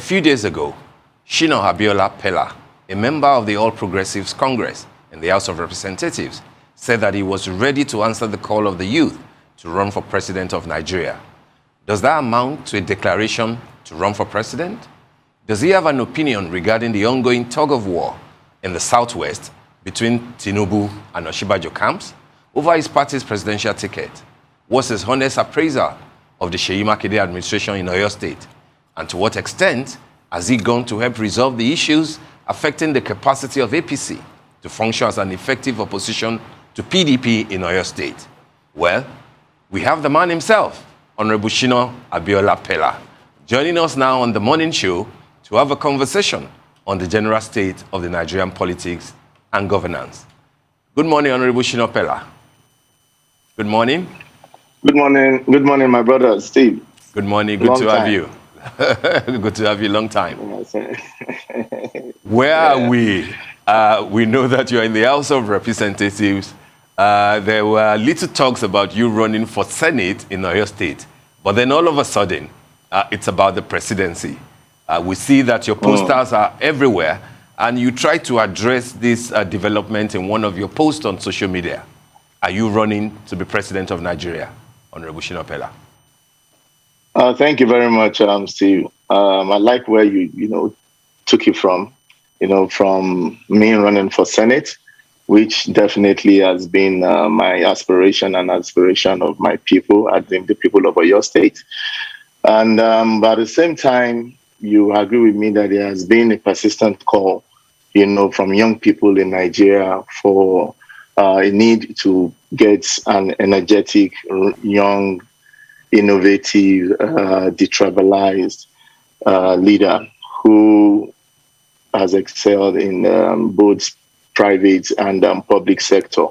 few days ago, Shina Abiola Peller, a member of the All Progressives Congress in the House of Representatives, said that he was ready to answer the call of the youth to run for president of Nigeria. Does that amount to a declaration to run for president? Does he have an opinion regarding the ongoing tug-of-war in the southwest between Tinubu and Oshibajo camps over his party's presidential ticket? What's his honest appraisal of the Seyi Makinde administration in Oyo State? And to what extent has he gone to help resolve the issues affecting the capacity of APC to function as an effective opposition to PDP in Oyo State? Well, we have the man himself, Honorable Shina Abiola Peller, joining us now on the morning show to have a conversation on the general state of the Nigerian politics and governance. Good morning, Honorable Shina Peller. Good morning. Good morning, my brother, Steve. Good morning, good to have you. Good to have you, long time. Where are we? We know that you're in the House of Representatives. There were little talks about you running for Senate in Oyo State, but then all of a sudden, it's about the presidency. We see that your posters are everywhere, and you try to address this development in one of your posts on social media. Are you running to be president of Nigeria, Honorable Shina Peller? Thank you very much, Steve. I like where you took it from, from me running for Senate, which definitely has been my aspiration and aspiration of my people, I think the people of Oyo State. And but at the same time, you agree with me that there has been a persistent call, from young people in Nigeria for a need to get an energetic, young, innovative, detribalized leader who has excelled in both private and public sector.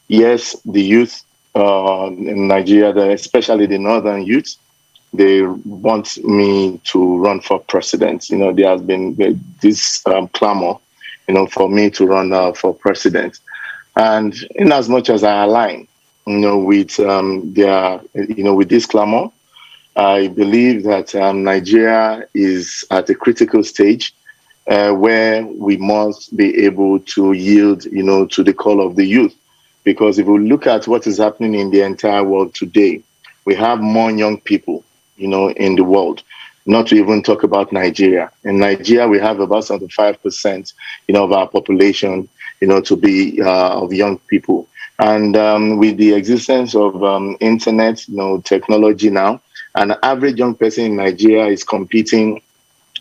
Yes, the youth in Nigeria, especially the northern youth, they want me to run for president. There has been this clamor, for me to run for president. And in as much as I align, with with this clamor, I believe that Nigeria is at a critical stage where we must be able to yield, to the call of the youth. Because if we look at what is happening in the entire world today, we have more young people, in the world, not to even talk about Nigeria. In Nigeria, we have about 75%, of our population, to be of young people. And with the existence of internet, technology now, an average young person in Nigeria is competing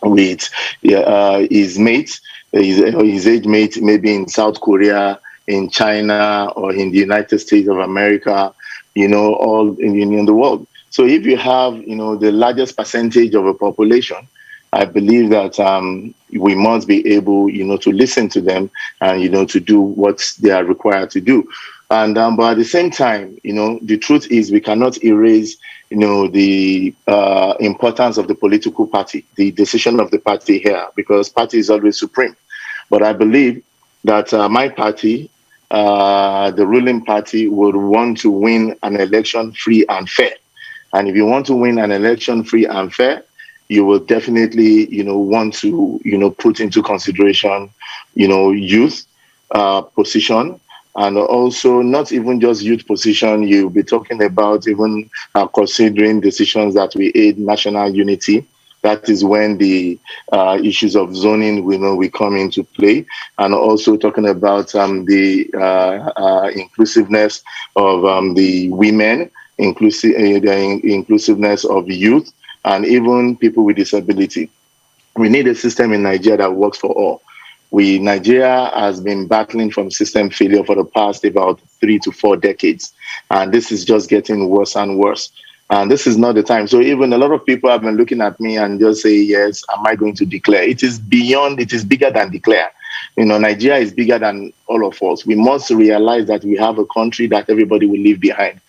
with his mate, his age mate, maybe in South Korea, in China, or in the United States of America, all in the world. So if you have, the largest percentage of a population, I believe that we must be able, to listen to them and, to do what they are required to do. And but at the same time, the truth is we cannot erase, the importance of the political party, the decision of the party here, because party is always supreme. But I believe that my party, the ruling party, would want to win an election free and fair. And if you want to win an election free and fair, you will definitely, want to, put into consideration, youth position, and also not even just youth position. You'll be talking about even considering decisions that we aid national unity. That is when the issues of zoning, we come into play, and also talking about the inclusiveness of the women, the inclusiveness of youth, and even people with disability. We need a system in Nigeria that works for all. Nigeria has been battling from system failure for the past about 3 to 4 decades, and this is just getting worse and worse. And this is not the time. So even a lot of people have been looking at me and just say, yes, am I going to declare? It is bigger than declare. Nigeria is bigger than all of us. We must realize that we have a country that everybody will leave behind.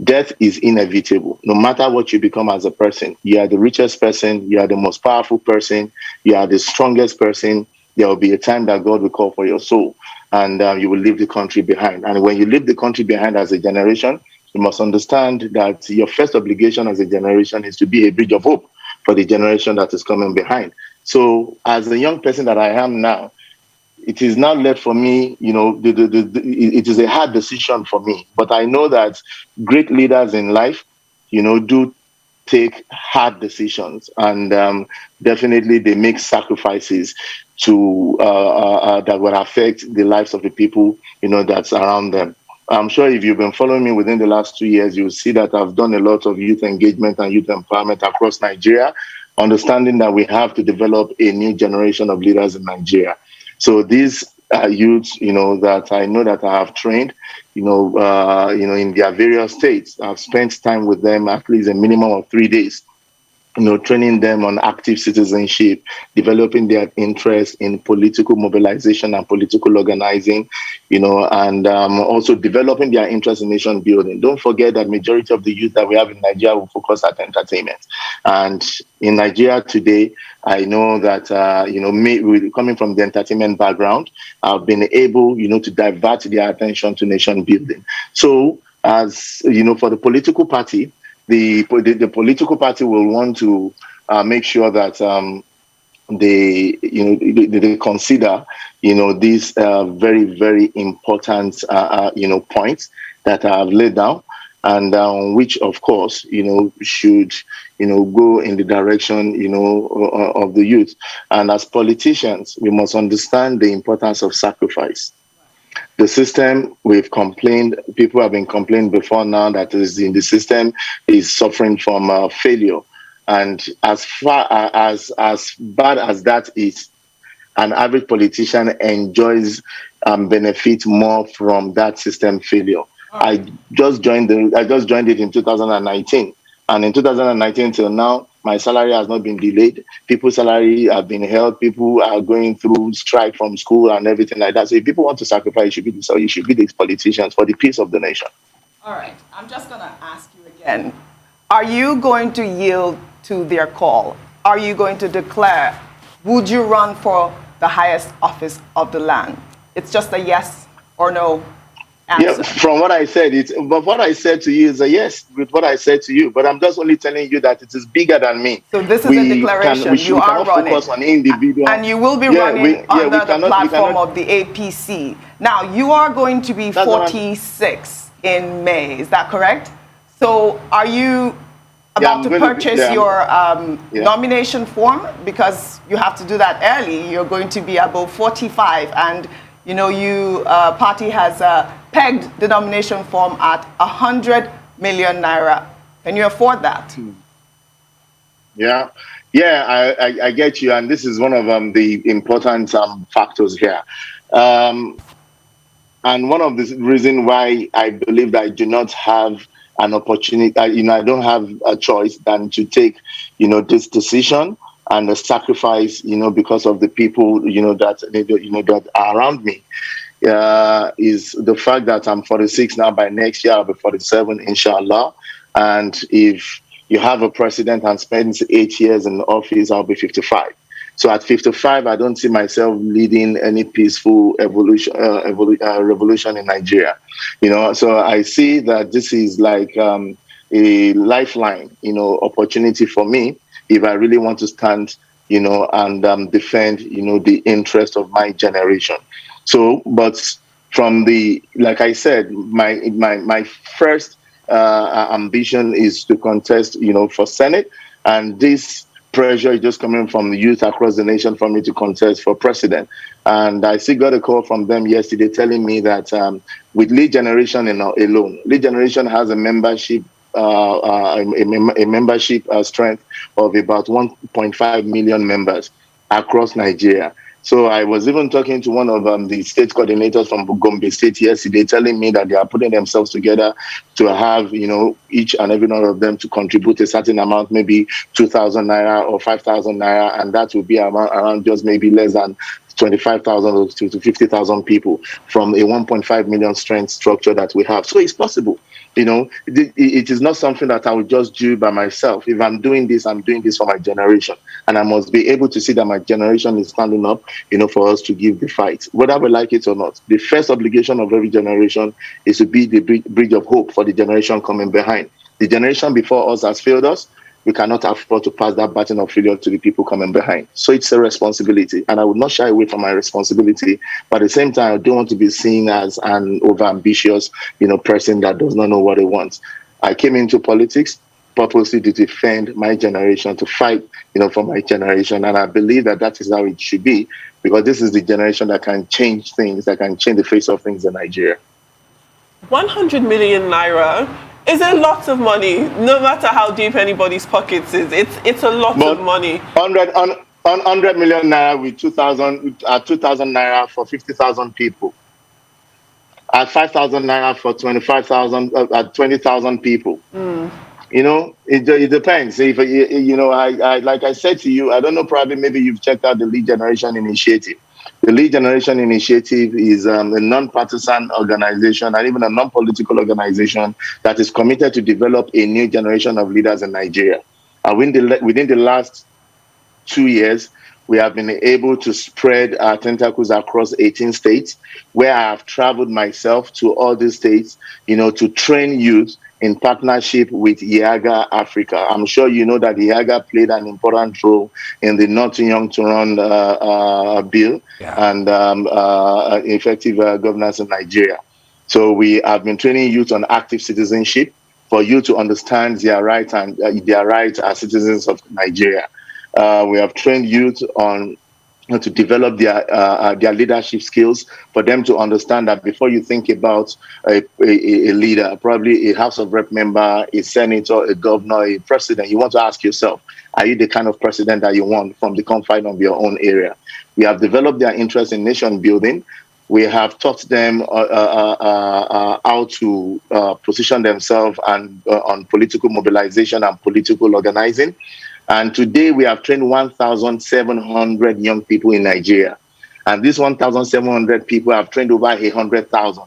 Death is inevitable. No matter what you become as a person, you are the richest person, you are the most powerful person, you are the strongest person. There will be a time that God will call for your soul, and you will leave the country behind. And when you leave the country behind as a generation, you must understand that your first obligation as a generation is to be a bridge of hope for the generation that is coming behind. So as a young person that I am now, it is now left for me, it is a hard decision for me. But I know that great leaders in life, do take hard decisions, and definitely they make sacrifices to that will affect the lives of the people, that's around them. I'm sure if you've been following me within the last 2 years, you'll see that I've done a lot of youth engagement and youth empowerment across Nigeria, understanding that we have to develop a new generation of leaders in Nigeria. So these youths, that I know that I have trained, in their various states. I've spent time with them at least a minimum of 3 days, training them on active citizenship, developing their interest in political mobilization and political organizing, and also developing their interest in nation building. Don't forget that majority of the youth that we have in Nigeria will focus at entertainment. And in Nigeria today, I know that, me coming from the entertainment background, I've been able, to divert their attention to nation building. So as, for the political party, the political party will want to make sure that they consider these very, very important points that I have laid down, and which of course should go in the direction of the youth. And as politicians, we must understand the importance of sacrifice. The system, we've complained, people have been complaining before now that is in the system is suffering from failure. And as far as bad as that is, an average politician enjoys benefit more from that system failure. Right. I just joined it in 2019, and in 2019 till now, my salary has not been delayed. People's salary have been held. People are going through strike from school and everything like that. So if people want to sacrifice, you should be these politicians for the peace of the nation. All right. I'm just going to ask you again. Are you going to yield to their call? Are you going to declare? Would you run for the highest office of the land? It's just a yes or no answer. Yeah, from what I said, but what I said to you is a yes with what I said to you. But I'm just only telling you that it is bigger than me. So this is a declaration. You are running, focus on individual, and you will be running under the platform of the APC. Now you are going to be 46 in May. Is that correct? So are you about to purchase your nomination form, because you have to do that early? You're going to be above 45, and party has pegged the nomination form at 100 million naira. Can you afford that? Yeah, I get you, and this is one of the important factors here. And one of the reasons why I believe that I do not have an opportunity, I don't have a choice than to take, this decision and the sacrifice, because of the people, that are around me, is the fact that I'm 46 now. By next year, I'll be 47, inshallah. And if you have a president and spends 8 years in office, I'll be 55. So at 55, I don't see myself leading any peaceful revolution in Nigeria. So I see that this is like a lifeline, opportunity for me if I really want to stand, and defend, the interest of my generation. So, but from like I said, my first ambition is to contest, for Senate, and this pressure is just coming from the youth across the nation for me to contest for president. And I still got a call from them yesterday telling me that with Lead Generation alone, Lead Generation has a membership strength of about 1.5 million members across Nigeria. So I was even talking to one of the state coordinators from Gombe State yesterday, telling me that they are putting themselves together to have, each and every one of them to contribute a certain amount, maybe 2,000 naira or 5,000 naira, and that will be around just maybe less than 25,000 to 50,000 people from a 1.5 million strength structure that we have. So it's possible. It is not something that I will just do by myself. If I'm doing this for my generation. And I must be able to see that my generation is standing up, for us to give the fight, whether we like it or not. The first obligation of every generation is to be the bridge of hope for the generation coming behind. The generation before us has failed us. we cannot afford to pass that baton of failure to the people coming behind. So it's a responsibility, and I would not shy away from my responsibility. But at the same time, I don't want to be seen as an overambitious, person that does not know what he wants. I came into politics purposely to defend my generation, to fight, for my generation. And I believe that is how it should be, because this is the generation that can change things, that can change the face of things in Nigeria. 100 million naira is a lot of money, no matter how deep anybody's pockets is. It's a lot of money. 100 million naira with 2,000 naira for 50,000 people. At 5,000 naira for 25,000, at 20,000 people. It depends. If I like I said to you, I don't know, probably maybe you've checked out the Lead Generation Initiative. The Lead Generation Initiative is a non-partisan organization and even a non-political organization that is committed to develop a new generation of leaders in Nigeria. And within the last 2 years, we have been able to spread our tentacles across 18 states, where I have traveled myself to all these states, to train youth in partnership with IAGA Africa. I'm sure you know that IAGA played an important role in the Not Too Young to Run bill and effective governance in Nigeria. So we have been training youth on active citizenship for you to understand their rights and their rights as citizens of Nigeria. We have trained youth on to develop their leadership skills, for them to understand that before you think about a leader, probably a House of Rep member, a senator, a governor, a president, you want to ask yourself, are you the kind of president that you want from the confine of your own area? We have developed their interest in nation building. We have taught them how to position themselves and on political mobilization and political organizing. And today we have trained 1,700 young people in Nigeria. And these 1,700 people have trained over 100,000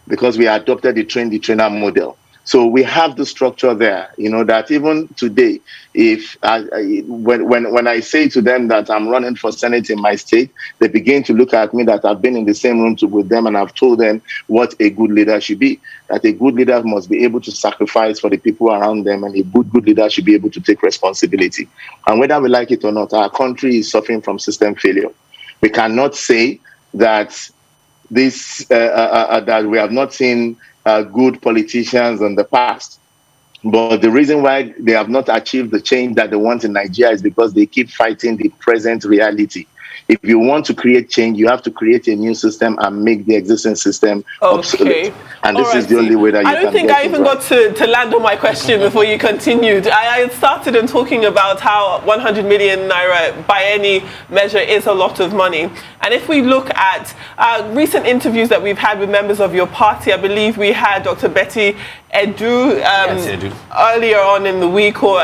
because we adopted the train-the-trainer model. So we have the structure there, that even today, when I say to them that I'm running for Senate in my state, they begin to look at me that I've been in the same room with them, and I've told them what a good leader should be, that a good leader must be able to sacrifice for the people around them, and a good leader should be able to take responsibility. And whether we like it or not, our country is suffering from system failure. We cannot say that that we have not seen good politicians in the past. But the reason why they have not achieved the change that they want in Nigeria is because they keep fighting the present reality. If you want to create change, you have to create a new system and make the existing system obsolete. And this is the only way that you can. I don't think I even got to land on my question before you continued. I had started in talking about how 100 million naira by any measure is a lot of money. And if we look at recent interviews that we've had with members of your party, I believe we had Dr. Betty Edu, earlier on in the week, or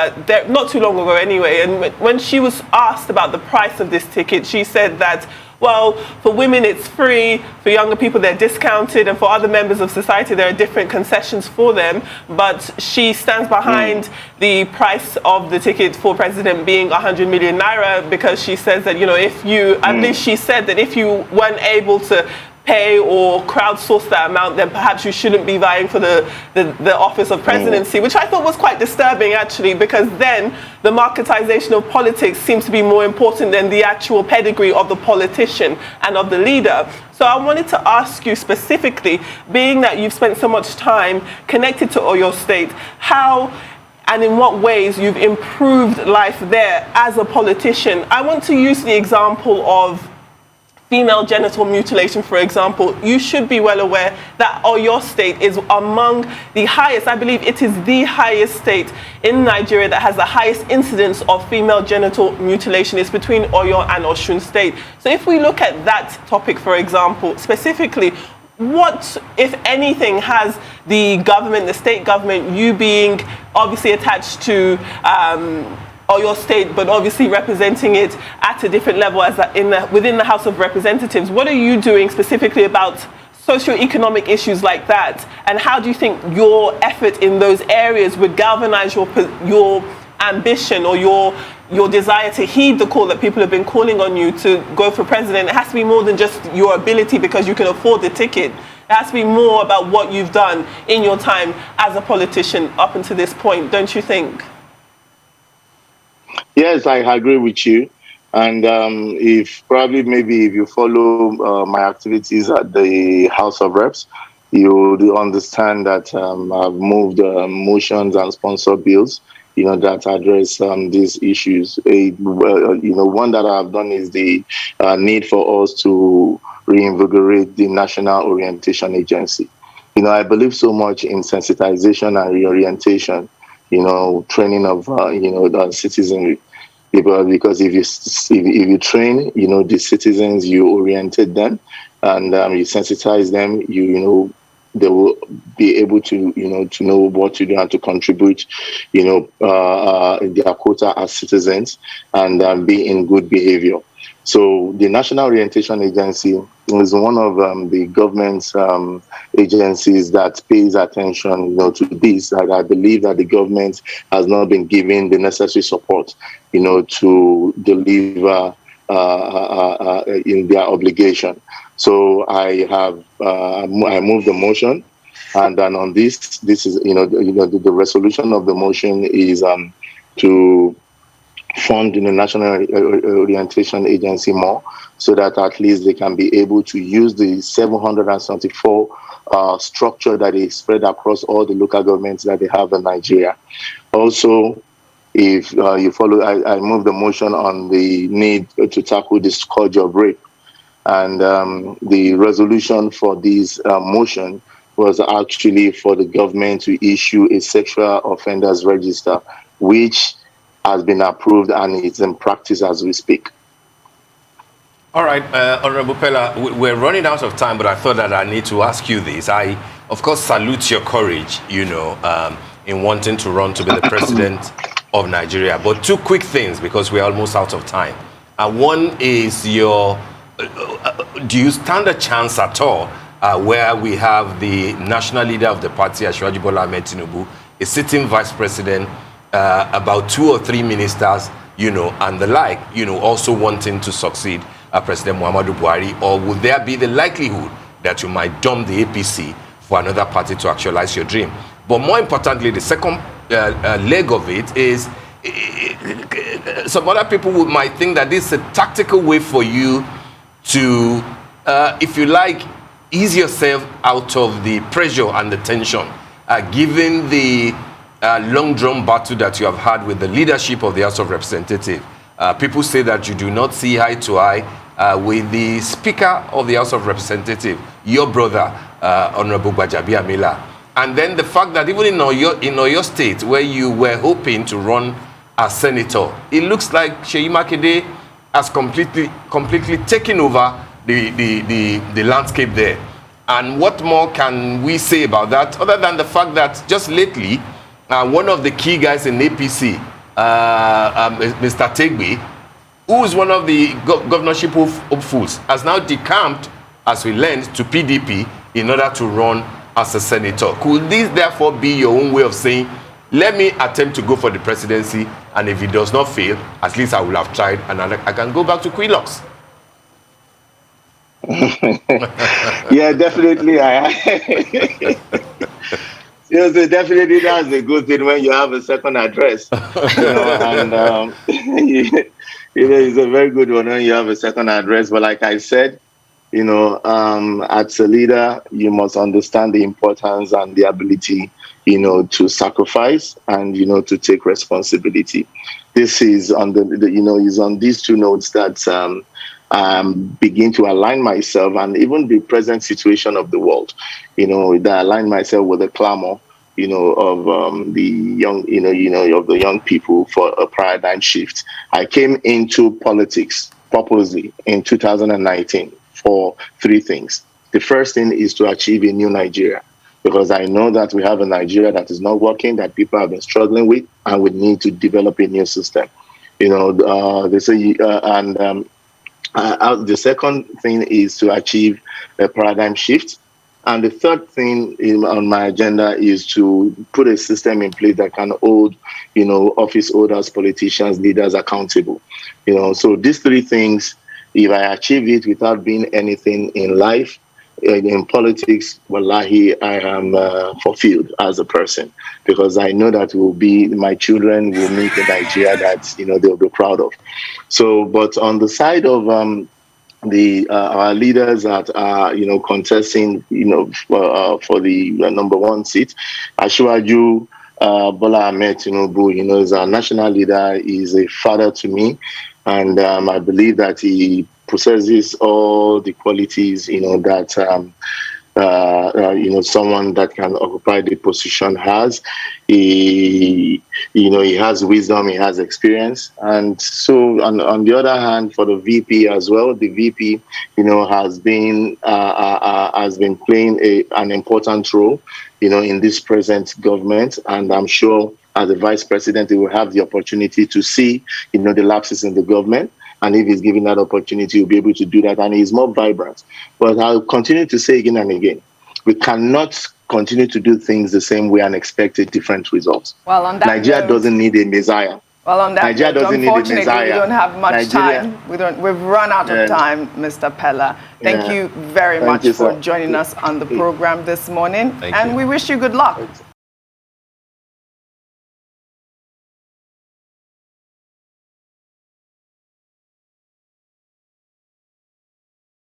not too long ago anyway, and when she was asked about the price of this ticket, she said that, well, for women it's free, for younger people they're discounted, and for other members of society there are different concessions for them, but she stands behind the price of the ticket for president being 100 million naira, because she says that, if you, I believe she said that if you weren't able to pay or crowdsource that amount, then perhaps you shouldn't be vying for the office of presidency, which I thought was quite disturbing, actually, because then the marketization of politics seems to be more important than the actual pedigree of the politician and of the leader. So I wanted to ask you specifically, being that you've spent so much time connected to Oyo State, how and in what ways you've improved life there as a politician. I want to use the example of female genital mutilation, for example. You should be well aware that Oyo State is among the highest, I believe it is the highest state in Nigeria that has the highest incidence of female genital mutilation. It's between Oyo and Osun State. So if we look at that topic, for example, specifically, what, if anything, has the government, the state government, you being obviously attached to Oyo State, but obviously representing it at a different level as within the House of Representatives, what are you doing specifically about socioeconomic issues like that? And how do you think your effort in those areas would galvanize your ambition or your desire to heed the call that people have been calling on you to go for president? It has to be more than just your ability because you can afford the ticket. It has to be more about what you've done in your time as a politician up until this point, don't you think? Yes, I agree with you. And if probably maybe if you follow my activities at the House of Reps, you would understand that I've moved motions and sponsor bills, that address these issues. One that I've done is the need for us to reinvigorate the National Orientation Agency. I believe so much in sensitization and reorientation, training of, the citizenry. Because if you train, the citizens, you orientate them, and you sensitize them, they will be able to, to know what to do and to contribute, their quota as citizens, and be in good behavior. So the National Orientation Agency is one of the government's agencies that pays attention, to this. And I believe that the government has not been given the necessary support, to deliver in their obligation. So I moved the motion, and then on this is the resolution of the motion is to fund the National Orientation Agency more, so that at least they can be able to use the 774 structure that is spread across all the local governments that they have in Nigeria. Also, if you follow, I moved the motion on the need to tackle the scourge of rape. And the resolution for this motion was actually for the government to issue a sexual offenders register, which has been approved and is in practice as we speak. All right, Honorable Peller, we're running out of time, but I thought that I need to ask you this. I, of course, salute your courage, in wanting to run to be the president of Nigeria. But two quick things, because we're almost out of time. One is do you stand a chance at all where we have the national leader of the party, Asiwaju Bola Ahmed Tinubu, a sitting vice president, about 2 or 3 ministers, and the like, also wanting to succeed President Muhammadu Buhari? Or would there be the likelihood that you might dump the APC for another party to actualize your dream? But more importantly, the second leg of it is some other people might think that this is a tactical way for you to, if you like, ease yourself out of the pressure and the tension, given the long-drawn battle that you have had with the leadership of the House of Representatives. People say that you do not see eye to eye with the Speaker of the House of Representatives, your brother, Honorable Gbajabiamila. And then the fact that even in Oyo State, where you were hoping to run as senator, it looks like Seyi Makinde has completely taken over the landscape there. And what more can we say about that, other than the fact that just lately, one of the key guys in APC, Mr. Tegbe, who is one of the governorship hopefuls, has now decamped, as we learned, to PDP in order to run as a senator. Could this therefore be your own way of saying, let me attempt to go for the presidency, and if it does not fail, at least I will have tried, and I can go back to Quilox? Yeah, definitely. Yes, definitely that's a good thing when you have a second address. And it's a very good one when you have a second address. But like I said, as a leader, you must understand the importance and the ability, to sacrifice and, to take responsibility. This is on is on these two notes that begin to align myself and even the present situation of the world, that align myself with the clamor, of the young, of the young people for a paradigm shift. I came into politics purposely in 2019 for 3 things. The first thing is to achieve a new Nigeria, because I know that we have a Nigeria that is not working, that people have been struggling with, and we need to develop a new system. They say, the second thing is to achieve a paradigm shift. And the third thing on my agenda is to put a system in place that can hold, office holders, politicians, leaders accountable. So these 3 things, if I achieve it without being anything in life, in politics, wallahi, I am fulfilled as a person, because I know that my children will meet a Nigeria that, they'll be proud of. So, but on the side of our leaders that are contesting for the number one seat, Asiwaju Bola Ahmed Tinubu, is our national leader. Is a father to me, and I believe that he possesses all the qualities that someone that can occupy the position has. He has wisdom, he has experience. And so on the other hand, for the VP as well, the VP, has been playing an important role, in this present government. And I'm sure as the vice president, he will have the opportunity to see, the lapses in the government. And if he's given that opportunity, he'll be able to do that. And he's more vibrant. But I'll continue to say again and again, we cannot continue to do things the same way and expect different results. Well, on that Nigeria doesn't need a messiah. Well, on that Nigeria note, doesn't need a unfortunately, messiah. we don't have much time. We've run out of time, Mr. Peller. Thank you very much for joining us on the program this morning. And we wish you good luck.